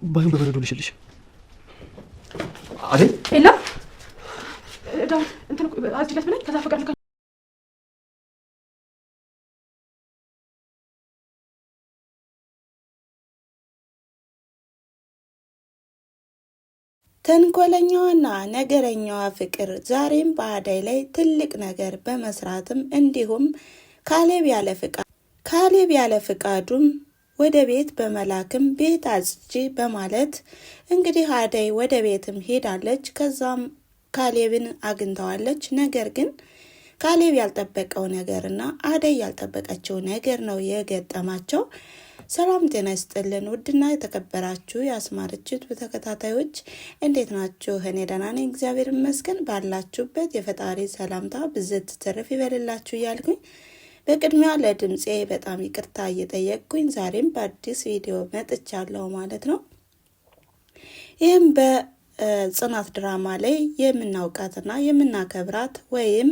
ባይሆን በበረዶ ልሽልሽ አይደል? ኤላ ዳዊት እንትን አዝለት ብለኝ ከዛ ፍቅር ልካ ተንኮለኛዋና ነገረኛዋ ፍቅር ዛሬም በአዳይ ላይ ትልቅ ነገር በመስራትም እንዲሁም ካሌብ ያለ ፍቃዱም ወደ ቤት በመላክም ቤት አጽጂ በማለት እንግዲህ አዳይ ወደ ቤትም ሄዳለች። ከዛም ካሌብን አግኝተዋለች። ነገር ግን ካሌብ ያልጠበቀው ነገርና አዳይ ያልጠበቀችው ነገር ነው የገጠማቸው። ሰላም ጤና ይስጥልን ውድና የተከበራችሁ የአስማርችት ተከታታዮች እንዴት ናችሁ? እኔ ደህና ነኝ እግዚአብሔር ይመስገን። ባላችሁበት የፈጣሪ ሰላምታ ብዝት ትርፍ ይበልላችሁ እያልኩኝ በቅድሚያ ለድምጼ በጣም ይቅርታ እየጠየቅኩኝ ዛሬም በአዲስ ቪዲዮ መጥቻለሁ ማለት ነው። ይህም በጽናት ድራማ ላይ የምናውቃትና የምናከብራት ወይም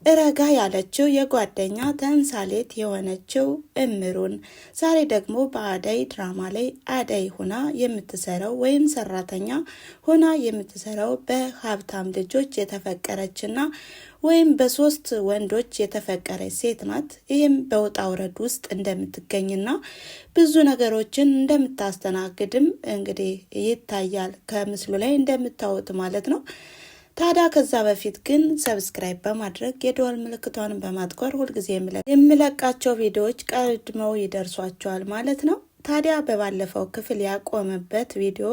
ረጋ ያለችው የጓደኛ ተምሳሌት የሆነችው እምሩን ዛሬ ደግሞ በአዳይ ድራማ ላይ አዳይ ሆና የምትሰራው ወይም ሰራተኛ ሆና የምትሰራው በሀብታም ልጆች የተፈቀረችና ወይም በሶስት ወንዶች የተፈቀረች ሴት ናት። ይህም በውጣ ውረድ ውስጥ እንደምትገኝና ብዙ ነገሮችን እንደምታስተናግድም እንግዲህ ይታያል ከምስሉ ላይ እንደምታዩት ማለት ነው። ታዲያ ከዛ በፊት ግን ሰብስክራይብ በማድረግ የደወል ምልክቷን በማጥቆር ሁልጊዜ የምለቃቸው ቪዲዮዎች ቀድመው ይደርሷቸዋል ማለት ነው። ታዲያ በባለፈው ክፍል ያቆመበት ቪዲዮ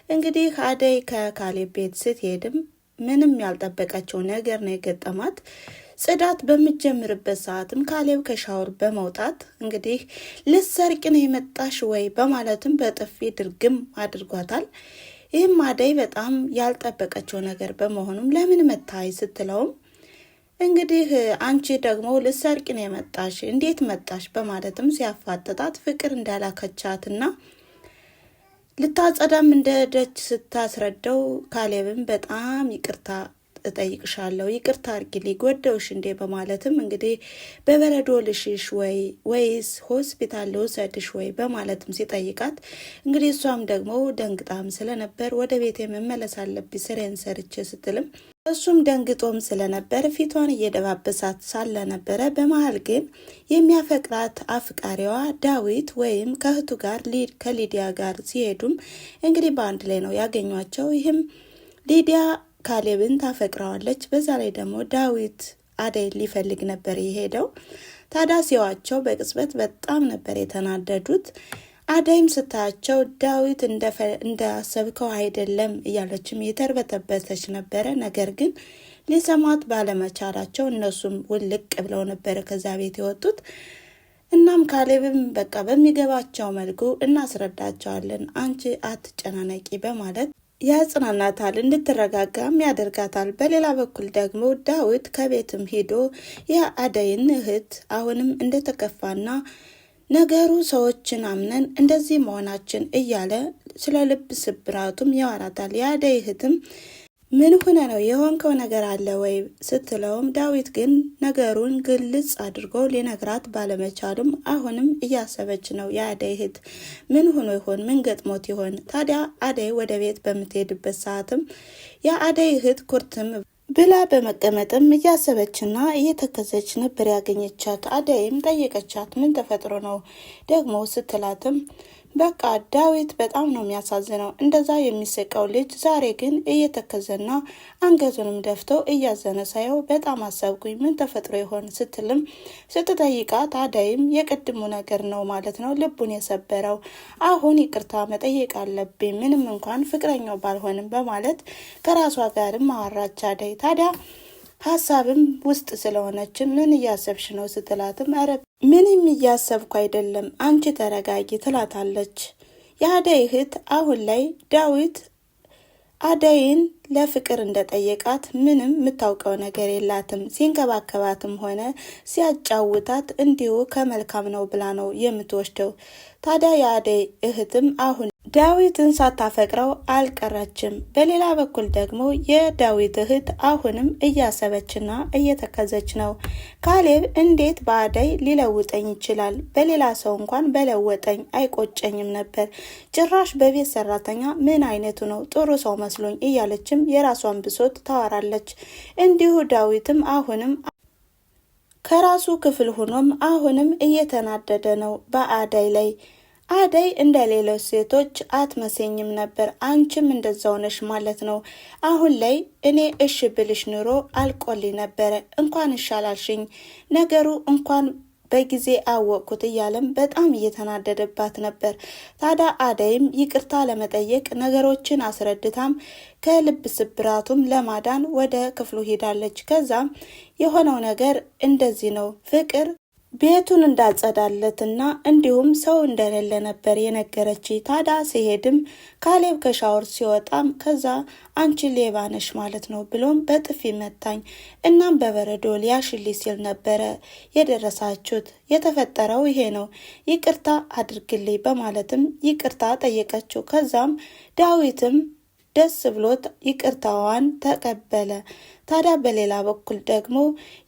እንግዲህ አዳይ ከካሌብ ቤት ስትሄድም ምንም ያልጠበቀችው ነገር ነው የገጠማት። ጽዳት በሚጀምርበት ሰዓትም ካሌብ ከሻወር በመውጣት እንግዲህ ልትሰርቂ ነው የመጣሽ ወይ በማለትም በጥፊ ድርግም አድርጓታል። ይህም አዳይ በጣም ያልጠበቀችው ነገር በመሆኑም ለምን መታይ ስትለውም እንግዲህ አንቺ ደግሞ ልትሰርቂ ነው የመጣሽ እንዴት መጣሽ በማለትም ሲያፋጥጣት ፍቅር እንዳላከቻትና ልታጸዳም እንደደች ስታስረዳው ካሌብም በጣም ይቅርታ እጠይቅሻለሁ ይቅርታ አርጊልኝ ጎደውሽ እንዴ በማለትም እንግዲህ በበረዶ ልሽሽ ወይስ ሆስፒታል ልውሰድሽ ወይ በማለትም ሲጠይቃት እንግዲህ እሷም ደግሞ ደንግጣም ስለነበር ወደ ቤት መመለስ አለብኝ ስሬን ሰርቼ ስትልም እሱም ደንግጦም ስለነበር ፊቷን እየደባበሳት ሳለ ነበረ። በመሀል ግን የሚያፈቅራት አፍቃሪዋ ዳዊት ወይም ከእህቱ ጋር ከሊዲያ ጋር ሲሄዱም እንግዲህ በአንድ ላይ ነው ያገኟቸው። ይህም ሊዲያ ካሌብን ታፈቅረዋለች። በዛ ላይ ደግሞ ዳዊት አዳይ ሊፈልግ ነበር የሄደው። ታዲያ ሲዋቸው በቅጽበት በጣም ነበር የተናደዱት። አዳይም ስታያቸው ዳዊት እንዳሰብከው አይደለም እያለችም የተርበተበተች ነበረ። ነገር ግን ሊሰማት ባለመቻላቸው እነሱም ውልቅ ብለው ነበረ ከዛ ቤት የወጡት። እናም ካሌብም በቃ በሚገባቸው መልኩ እናስረዳቸዋለን አንቺ አትጨናነቂ በማለት ያጽናናታል፣ እንድትረጋጋም ያደርጋታል። በሌላ በኩል ደግሞ ዳዊት ከቤትም ሄዶ የአዳይን እህት አሁንም እንደተከፋና ነገሩ ሰዎችን አምነን እንደዚህ መሆናችን እያለ ስለ ልብ ስብራቱም ያወራታል። የአዳይ እህትም ምን ሆነ ነው የሆንከው ነገር አለ ወይ ስትለውም ዳዊት ግን ነገሩን ግልጽ አድርጎ ሊነግራት ባለመቻሉም አሁንም እያሰበች ነው። የአዳይ እህት ምን ሆኖ ይሆን ምን ገጥሞት ይሆን? ታዲያ አዳይ ወደ ቤት በምትሄድበት ሰዓትም የአዳይ እህት ኩርትም ብላ በመቀመጥም እያሰበችና እየተከዘች ነበር ያገኘቻት። አዳይም ጠየቀቻት ምን ተፈጥሮ ነው ደግሞ ስትላትም በቃ ዳዊት በጣም ነው የሚያሳዝነው እንደዛ የሚሰቀው ልጅ ዛሬ ግን እየተከዘና አንገቱንም ደፍቶ እያዘነ ሳየው በጣም አሰብኩኝ ምን ተፈጥሮ ይሆን ስትልም ስትጠይቃት አዳይም የቅድሙ ነገር ነው ማለት ነው ልቡን የሰበረው አሁን ይቅርታ መጠየቅ አለብኝ ምንም እንኳን ፍቅረኛው ባልሆንም በማለት ከራሷ ጋርም አወራች አዳይ። ታዲያ ሀሳብም ውስጥ ስለሆነች ምን እያሰብሽ ነው ስትላትም ኧረ ምንም እያሰብኩ አይደለም አንቺ ተረጋጊ ትላታለች። የአዳይ እህት አሁን ላይ ዳዊት አዳይን ለፍቅር እንደጠየቃት ምንም የምታውቀው ነገር የላትም። ሲንከባከባትም ሆነ ሲያጫውታት እንዲሁ ከመልካም ነው ብላ ነው የምትወስደው። ታዲያ የአደይ እህትም አሁን ዳዊትን ሳታፈቅረው አልቀረችም። በሌላ በኩል ደግሞ የዳዊት እህት አሁንም እያሰበችና እየተከዘች ነው። ካሌብ እንዴት በአደይ ሊለውጠኝ ይችላል? በሌላ ሰው እንኳን በለወጠኝ አይቆጨኝም ነበር። ጭራሽ በቤት ሰራተኛ ምን አይነቱ ነው? ጥሩ ሰው መስሎኝ እያለችም የራሷን ብሶት ታወራለች። እንዲሁ ዳዊትም አሁንም ከራሱ ክፍል ሆኖም አሁንም እየተናደደ ነው በአደይ ላይ። አደይ እንደ ሌሎች ሴቶች አትመሰኝም ነበር፣ አንቺም እንደዛው ነሽ ማለት ነው። አሁን ላይ እኔ እሺ ብልሽ ኑሮ አልቆልኝ ነበረ፣ እንኳን እሻላልሽኝ ነገሩ እንኳን በጊዜ አወቅኩት እያለም በጣም እየተናደደባት ነበር። ታዲያ አደይም ይቅርታ ለመጠየቅ ነገሮችን አስረድታም ከልብ ስብራቱም ለማዳን ወደ ክፍሉ ሄዳለች። ከዛም የሆነው ነገር እንደዚህ ነው። ፍቅር ቤቱን እንዳጸዳለትና እንዲሁም ሰው እንደሌለ ነበር የነገረች። ታዲያ ሲሄድም ካሌብ ከሻወር ሲወጣም ከዛ አንቺ ሌባ ነሽ ማለት ነው ብሎም በጥፊ መታኝ፣ እናም በበረዶ ሊያሽልኝ ሲል ነበረ የደረሳችሁት። የተፈጠረው ይሄ ነው፣ ይቅርታ አድርግልኝ በማለትም ይቅርታ ጠየቀችው። ከዛም ዳዊትም ደስ ብሎት ይቅርታዋን ተቀበለ። ታዲያ በሌላ በኩል ደግሞ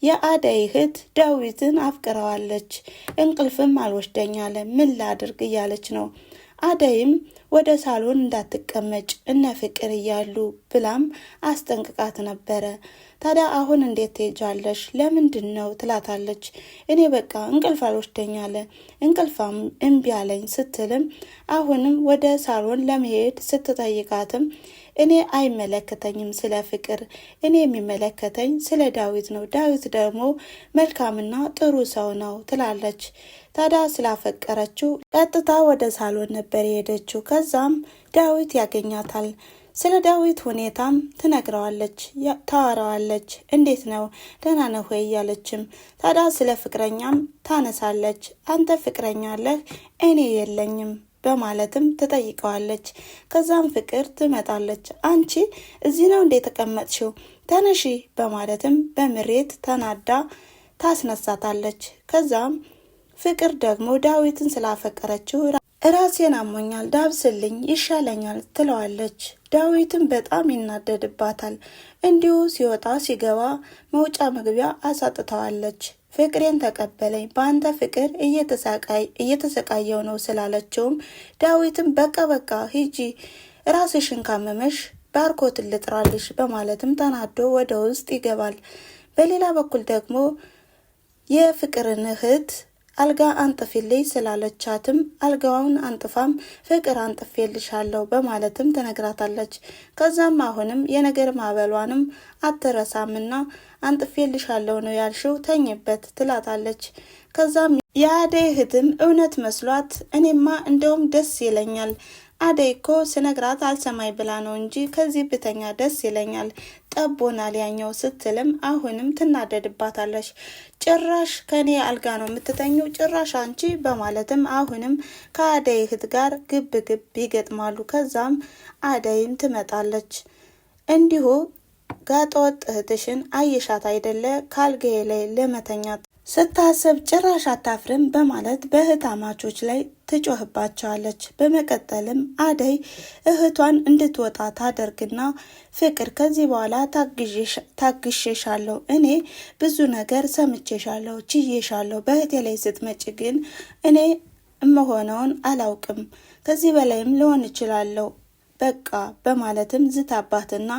የአደይ እህት ዳዊትን አፍቅረዋለች። እንቅልፍም አልወስደኝ አለ፣ ምን ላድርግ እያለች ነው። አደይም ወደ ሳሎን እንዳትቀመጭ እነ ፍቅር እያሉ ብላም አስጠንቅቃት ነበረ። ታዲያ አሁን እንዴት ትሄጃለሽ? ለምንድን ነው ትላታለች። እኔ በቃ እንቅልፍ አልወስደኝ አለ፣ እንቅልፋም እምቢ አለኝ ስትልም አሁንም ወደ ሳሎን ለመሄድ ስትጠይቃትም እኔ አይመለከተኝም ስለ ፍቅር፣ እኔ የሚመለከተኝ ስለ ዳዊት ነው። ዳዊት ደግሞ መልካምና ጥሩ ሰው ነው ትላለች። ታዲያ ስላፈቀረችው ቀጥታ ወደ ሳሎን ነበር የሄደችው። ከዛም ዳዊት ያገኛታል። ስለ ዳዊት ሁኔታም ትነግረዋለች፣ ታወራዋለች። እንዴት ነው ደህና ነህ ወይ እያለችም ታዲያ ስለ ፍቅረኛም ታነሳለች። አንተ ፍቅረኛ አለህ? እኔ የለኝም በማለትም ትጠይቀዋለች። ከዛም ፍቅር ትመጣለች። አንቺ እዚህ ነው እንዴ ተቀመጥሽው? ተነሺ በማለትም በምሬት ተናዳ ታስነሳታለች። ከዛም ፍቅር ደግሞ ዳዊትን ስላፈቀረችው ራሴን አሞኛል ዳብስልኝ ይሻለኛል ትለዋለች። ዳዊትን በጣም ይናደድባታል። እንዲሁ ሲወጣ ሲገባ መውጫ መግቢያ አሳጥተዋለች። ፍቅሬን ተቀበለኝ፣ በአንተ ፍቅር እየተሰቃየው ነው ስላለችውም ዳዊትም በቃ ሂጂ ራስሽን ካመመሽ ባርኮትን ልጥራልሽ በማለትም ተናዶ ወደ ውስጥ ይገባል። በሌላ በኩል ደግሞ የፍቅርን እህት አልጋ አንጥፊልኝ ስላለቻትም አልጋውን አንጥፋም ፍቅር አንጥፌልሻለሁ በማለትም ትነግራታለች። ከዛም አሁንም የነገር ማበሏንም አትረሳምና አንጥፌልሻለሁ ነው ያልሽው ተኝበት ትላታለች። ከዛም የአደይ እህትም እውነት መስሏት እኔማ እንደውም ደስ ይለኛል፣ አደይ እኮ ስነግራት አልሰማይ ብላ ነው እንጂ ከዚህ ብተኛ ደስ ይለኛል፣ ጠቦናል ያኛው ስትልም አሁንም ትናደድባታለች። ጭራሽ ከኔ አልጋ ነው የምትተኘው ጭራሽ አንቺ በማለትም አሁንም ከአደይ እህት ጋር ግብ ይገጥማሉ። ከዛም አደይም ትመጣለች። እንዲሁ ጋጠወጥ እህትሽን አየሻት አይደለ ካልጋዬ ላይ ለመተኛት ስታስብ ጭራሽ አታፍርም በማለት በእህታማቾች ላይ ትጮህባቸዋለች። በመቀጠልም አደይ እህቷን እንድትወጣ ታደርግና ፍቅር ከዚህ በኋላ ታግሼሻለሁ፣ እኔ ብዙ ነገር ሰምቼሻለሁ፣ ችዬሻለሁ። በእህቴ ላይ ስትመጭ ግን እኔ እመሆነውን አላውቅም፣ ከዚህ በላይም ልሆን እችላለሁ በቃ በማለትም ዝታባትና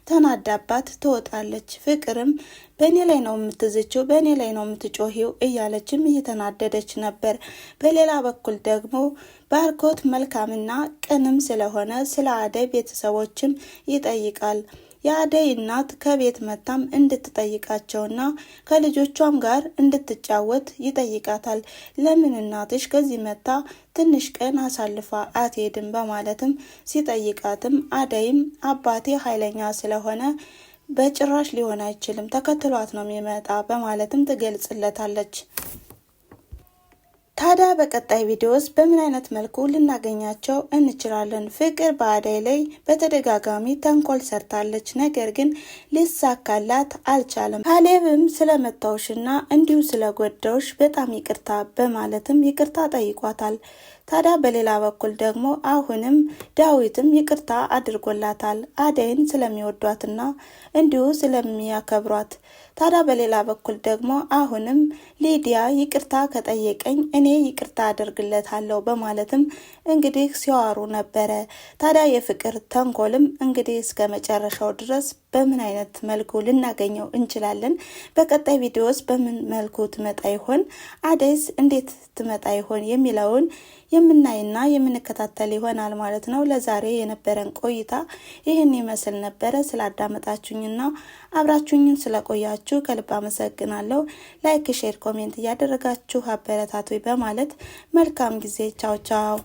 ተናዳባት ትወጣለች። ፍቅርም በእኔ ላይ ነው የምትዝችው፣ በእኔ ላይ ነው የምትጮሂው እያለችም እየተናደደች ነበር። በሌላ በኩል ደግሞ ባርኮት መልካምና ቅንም ስለሆነ ስለ አደይ ቤተሰቦችም ይጠይቃል። የአደይ እናት ከቤት መታም እንድትጠይቃቸውና ከልጆቿም ጋር እንድትጫወት ይጠይቃታል። ለምን እናትሽ ከዚህ መታ ትንሽ ቀን አሳልፋ አትሄድም በማለትም ሲጠይቃትም አደይም አባቴ ኃይለኛ ስለሆነ በጭራሽ ሊሆን አይችልም፣ ተከትሏት ነው የሚመጣ በማለትም ትገልጽለታለች። ታዲያ በቀጣይ ቪዲዮስ በምን አይነት መልኩ ልናገኛቸው እንችላለን? ፍቅር በአደይ ላይ በተደጋጋሚ ተንኮል ሰርታለች፣ ነገር ግን ሊሳካላት አልቻለም። ካሌብም ስለመታውሽና እንዲሁ ስለጎዳውሽ በጣም ይቅርታ በማለትም ይቅርታ ጠይቋታል። ታዲያ በሌላ በኩል ደግሞ አሁንም ዳዊትም ይቅርታ አድርጎላታል፣ አደይን ስለሚወዷትና እንዲሁ ስለሚያከብሯት። ታዲያ በሌላ በኩል ደግሞ አሁንም ሊዲያ ይቅርታ ከጠየቀኝ እኔ ይቅርታ አደርግለታለሁ በማለትም እንግዲህ ሲዋሩ ነበረ። ታዲያ የፍቅር ተንኮልም እንግዲህ እስከ መጨረሻው ድረስ በምን አይነት መልኩ ልናገኘው እንችላለን? በቀጣይ ቪዲዮስ በምን መልኩ ትመጣ ይሆን? አደይስ እንዴት ትመጣ ይሆን የሚለውን የምናይና የምንከታተል ይሆናል ማለት ነው። ለዛሬ የነበረን ቆይታ ይህን ይመስል ነበረ። ስላዳመጣችሁኝና አብራችሁኝን ስለቆያችሁ ከልብ አመሰግናለሁ። ላይክ፣ ሼር፣ ኮሜንት እያደረጋችሁ አበረታቱኝ በማለት መልካም ጊዜ። ቻው ቻው።